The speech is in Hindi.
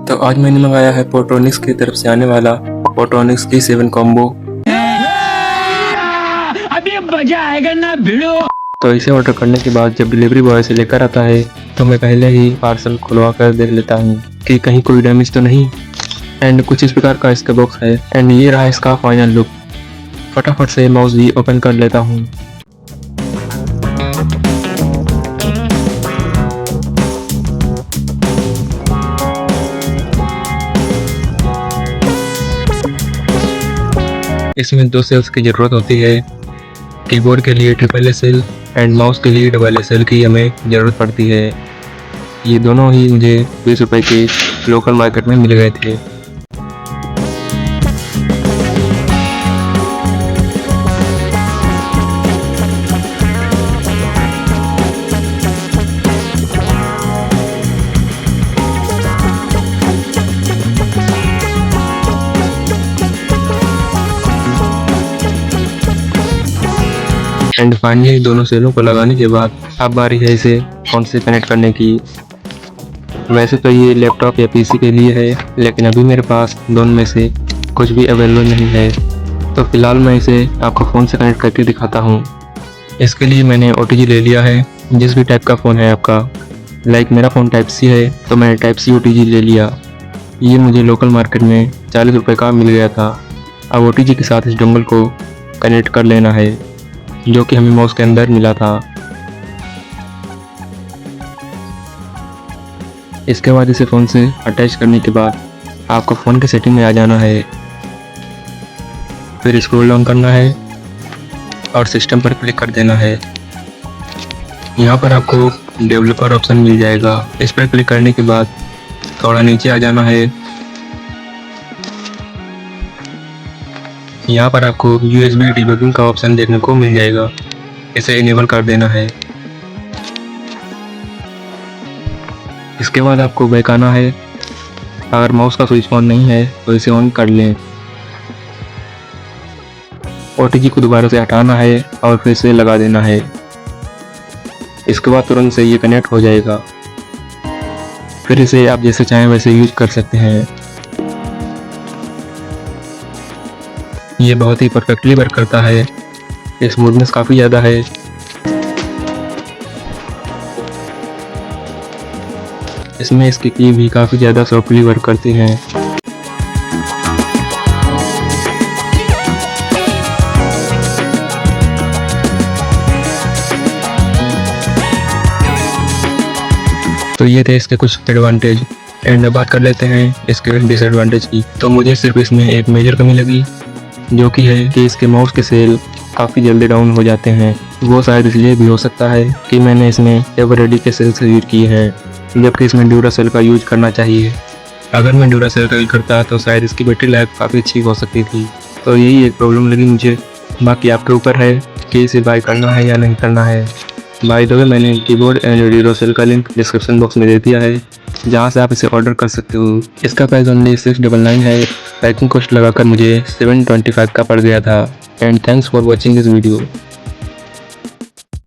तो आज मैंने मंगाया है पोर्ट्रॉनिक्स की तरफ से आने वाला पोर्ट्रॉनिक्स की 7 कॉम्बो। अभी मजा आएगा ना भिड़ो। तो इसे ऑर्डर करने के बाद जब डिलीवरी बॉय से लेकर आता है तो मैं पहले ही पार्सल खुलवा कर देख लेता हूँ कि कहीं कोई डैमेज तो नहीं। एंड कुछ इस प्रकार का इसका बॉक्स है एंड ये रहा इसका फाइनल लुक। फटाफट से माउस भी ओपन कर लेता हूँ। इसमें 2 सेल्स की ज़रूरत होती है। कीबोर्ड के लिए SSL सेल एंड माउस के लिए SSL की हमें ज़रूरत पड़ती है। ये दोनों ही मुझे 20 रुपए के लोकल मार्केट में मिल गए थे। एंड फाइनली दोनों सेलों को लगाने के बाद अब बारी है इसे फोन से कनेक्ट करने की। वैसे तो ये लैपटॉप या पीसी के लिए है, लेकिन अभी मेरे पास दोनों में से कुछ भी अवेलेबल नहीं है, तो फिलहाल मैं इसे आपको फ़ोन से कनेक्ट करके दिखाता हूँ। इसके लिए मैंने OTG ले लिया है। जिस भी टाइप का फ़ोन है आपका, लाइक मेरा फ़ोन टाइप C है तो मैंने टाइप C OTG ले लिया। ये मुझे लोकल मार्केट में 40 रुपये का मिल गया था। अब OTG के साथ इस डोंगल को कनेक्ट कर लेना है जो कि हमें माउस के अंदर मिला था। इसके बाद इसे फ़ोन से अटैच करने के बाद आपको फ़ोन के सेटिंग में आ जाना है, फिर स्क्रॉल डाउन करना है और सिस्टम पर क्लिक कर देना है। यहाँ पर आपको डेवलपर ऑप्शन मिल जाएगा। इस पर क्लिक करने के बाद थोड़ा नीचे आ जाना है। यहाँ पर आपको USB डिबगिंग का ऑप्शन देखने को मिल जाएगा, इसे इनेबल कर देना है। इसके बाद आपको बैक आना है। अगर माउस का स्विच ऑन नहीं है तो इसे ऑन कर लें। OTG को दोबारा से हटाना है और फिर से लगा देना है। इसके बाद तुरंत से ये कनेक्ट हो जाएगा। फिर इसे आप जैसे चाहें वैसे यूज कर सकते हैं। ये बहुत ही परफेक्टली वर्क करता है। स्मूथनेस काफ़ी ज़्यादा है। इसमें इसकी की भी काफ़ी ज़्यादा सॉफ्टली वर्क करती हैं। तो ये थे इसके कुछ एडवांटेज। एंड बात कर लेते हैं इसके डिसएडवांटेज की। तो मुझे सिर्फ इसमें एक मेजर कमी लगी, जो कि है कि इसके माउस के सेल काफ़ी जल्दी डाउन हो जाते हैं। वो शायद इसलिए भी हो सकता है कि मैंने इसमें एवररेडी के सेल से यूज किए हैं, जबकि इसमें ड्यूरासेल का यूज करना चाहिए। अगर मैं ड्यूरासेल का यूज करता तो शायद इसकी बैटरी लाइफ काफ़ी अच्छी हो सकती थी। तो यही एक प्रॉब्लम लगी मुझे। बाकी आपके ऊपर है कि इसे बाय करना है या नहीं करना है। बाय द वे मैंने कीबोर्ड एंड ड्यूरासेल का लिंक डिस्क्रिप्शन बॉक्स में दे दिया है, जहाँ से आप इसे ऑर्डर कर सकते हो। इसका प्राइस ओनली 699 है। पैकिंग कॉस्ट लगाकर मुझे 725 का पड़ गया था। And thanks for watching this video.